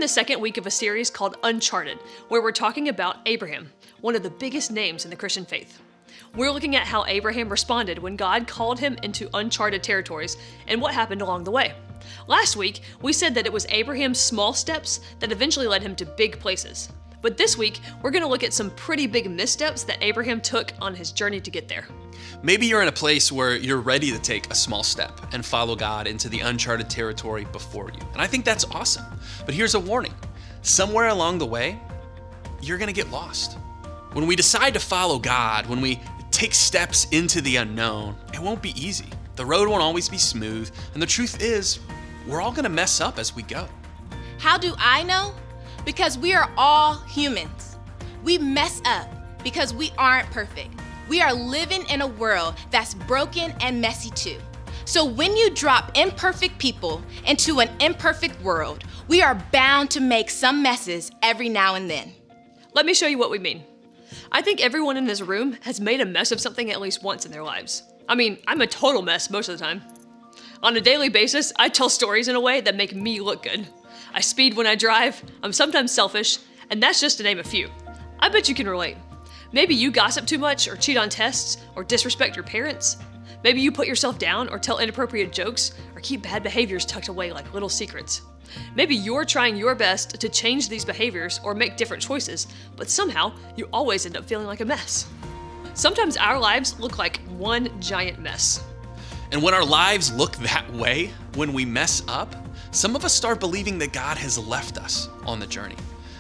the second week of a series called Uncharted, where we're talking about Abraham, one of the biggest names in the Christian faith. We're looking at how Abraham responded when God called him into uncharted territories and what happened along the way. Last week, we said that it was Abraham's small steps that eventually led him to big places. But this week, we're going to look at some pretty big missteps that Abraham took on his journey to get there. Maybe you're in a place where you're ready to take a small step and follow God into the uncharted territory before you. And I think that's awesome. But here's a warning. Somewhere along the way, you're going to get lost. When we decide to follow God, when we take steps into the unknown, it won't be easy. The road won't always be smooth. And the truth is, we're all going to mess up as we go. How do I know? Because we are all humans. We mess up because we aren't perfect. We are living in a world that's broken and messy too. So when you drop imperfect people into an imperfect world, we are bound to make some messes every now and then. Let me show you what we mean. I think everyone in this room has made a mess of something at least once in their lives. I mean, I'm a total mess most of the time. On a daily basis, I tell stories in a way that make me look good. I speed when I drive, I'm sometimes selfish, and that's just to name a few. I bet you can relate. Maybe you gossip too much, or cheat on tests, or disrespect your parents. Maybe you put yourself down, or tell inappropriate jokes, or keep bad behaviors tucked away like little secrets. Maybe you're trying your best to change these behaviors or make different choices, but somehow you always end up feeling like a mess. Sometimes our lives look like one giant mess. And when our lives look that way, when we mess up, some of us start believing that God has left us on the journey.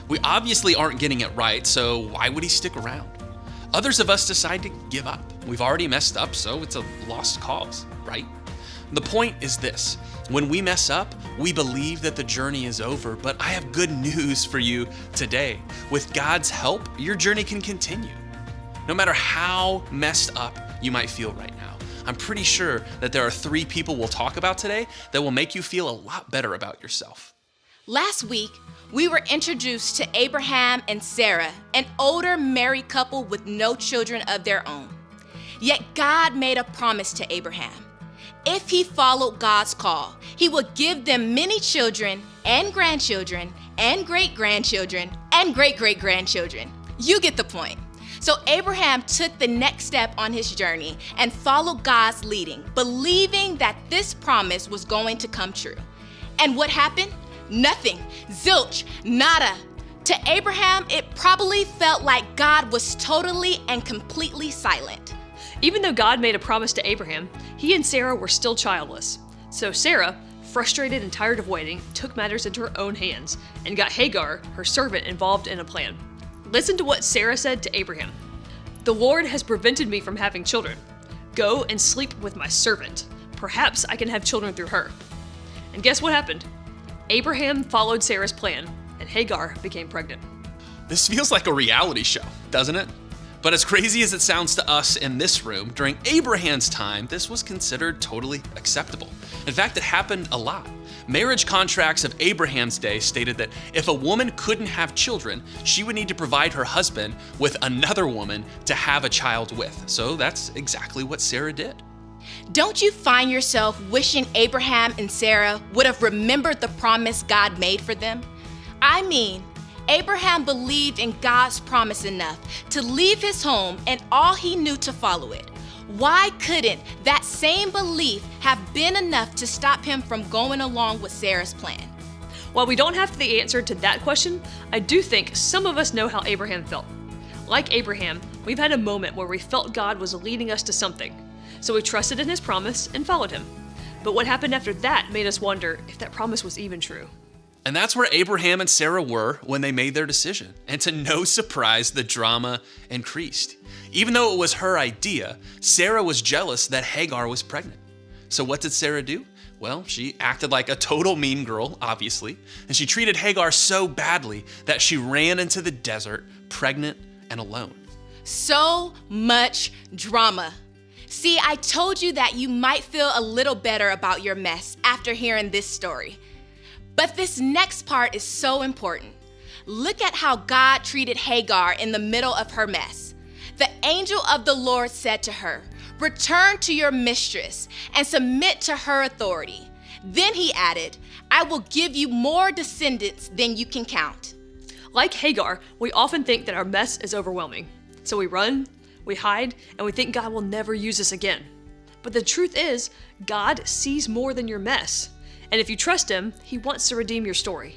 We obviously aren't getting it right, so why would he stick around? Others of us decide to give up. We've already messed up, so it's a lost cause, right? The point is this. When we mess up, we believe that the journey is over, but I have good news for you today. With God's help, your journey can continue. No matter how messed up you might feel right now, I'm pretty sure that there are 3 people we'll talk about today that will make you feel a lot better about yourself. Last week, we were introduced to Abraham and Sarah, an older married couple with no children of their own. Yet God made a promise to Abraham. If he followed God's call, he would give them many children and grandchildren and great-grandchildren and great-great-grandchildren. You get the point. So Abraham took the next step on his journey and followed God's leading, believing that this promise was going to come true. And what happened? Nothing. Zilch. Nada. To Abraham, it probably felt like God was totally and completely silent. Even though God made a promise to Abraham, he and Sarah were still childless. So Sarah, frustrated and tired of waiting, took matters into her own hands and got Hagar, her servant, involved in a plan. Listen to what Sarah said to Abraham. "The Lord has prevented me from having children. Go and sleep with my servant. Perhaps I can have children through her." And guess what happened? Abraham followed Sarah's plan, and Hagar became pregnant. This feels like a reality show, doesn't it? But as crazy as it sounds to us in this room, during Abraham's time, this was considered totally acceptable. In fact, it happened a lot. Marriage contracts of Abraham's day stated that if a woman couldn't have children, she would need to provide her husband with another woman to have a child with. So that's exactly what Sarah did. Don't you find yourself wishing Abraham and Sarah would have remembered the promise God made for them? I mean, Abraham believed in God's promise enough to leave his home and all he knew to follow it. Why couldn't that same belief have been enough to stop him from going along with Sarah's plan? While we don't have the answer to that question, I do think some of us know how Abraham felt. Like Abraham, we've had a moment where we felt God was leading us to something. So we trusted in his promise and followed him. But what happened after that made us wonder if that promise was even true. And that's where Abraham and Sarah were when they made their decision. And to no surprise, the drama increased. Even though it was her idea, Sarah was jealous that Hagar was pregnant. So what did Sarah do? Well, she acted like a total mean girl, obviously, and she treated Hagar so badly that she ran into the desert, pregnant and alone. So much drama. See, I told you that you might feel a little better about your mess after hearing this story. But this next part is so important. Look at how God treated Hagar in the middle of her mess. The angel of the Lord said to her, "Return to your mistress and submit to her authority." Then he added, I will give you more descendants than you can count. Like Hagar, we often think that our mess is overwhelming. So we run, we hide, and we think God will never use us again. But the truth is, God sees more than your mess. And if you trust him, he wants to redeem your story.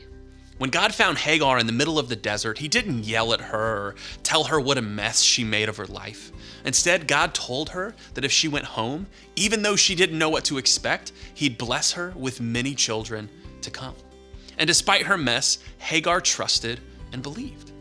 When God found Hagar in the middle of the desert, he didn't yell at her or tell her what a mess she made of her life. Instead, God told her that if she went home, even though she didn't know what to expect, he'd bless her with many children to come. And despite her mess, Hagar trusted and believed.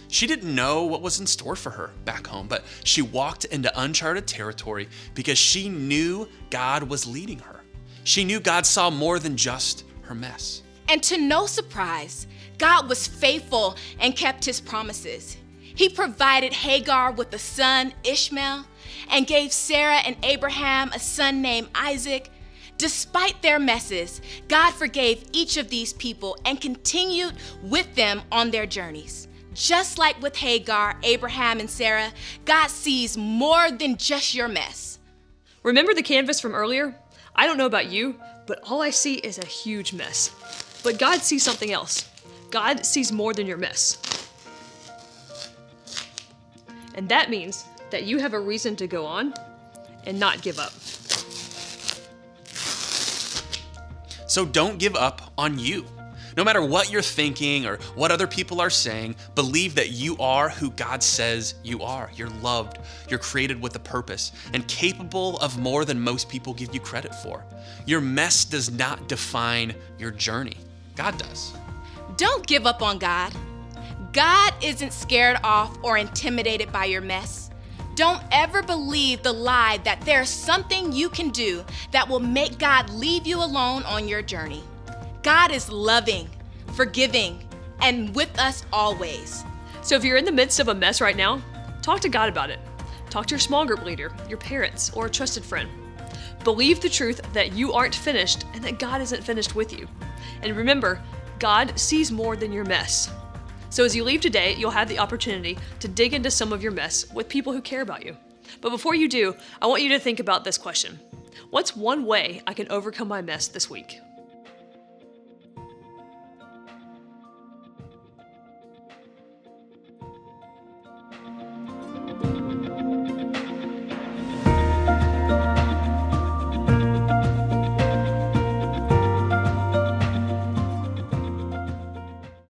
She didn't know what was in store for her back home, but she walked into uncharted territory because she knew God was leading her. She knew God saw more than just her mess. And to no surprise, God was faithful and kept his promises. He provided Hagar with a son, Ishmael, and gave Sarah and Abraham a son named Isaac. Despite their messes, God forgave each of these people and continued with them on their journeys. Just like with Hagar, Abraham, and Sarah, God sees more than just your mess. Remember the canvas from earlier? I don't know about you, but all I see is a huge mess. But God sees something else. God sees more than your mess. And that means that you have a reason to go on and not give up. So don't give up on you. No matter what you're thinking or what other people are saying, believe that you are who God says you are. You're loved, you're created with a purpose, and capable of more than most people give you credit for. Your mess does not define your journey. God does. Don't give up on God. God isn't scared off or intimidated by your mess. Don't ever believe the lie that there's something you can do that will make God leave you alone on your journey. God is loving, forgiving, and with us always. So if you're in the midst of a mess right now, talk to God about it. Talk to your small group leader, your parents, or a trusted friend. Believe the truth that you aren't finished and that God isn't finished with you. And remember, God sees more than your mess. So as you leave today, you'll have the opportunity to dig into some of your mess with people who care about you. But before you do, I want you to think about this question. What's one way I can overcome my mess this week?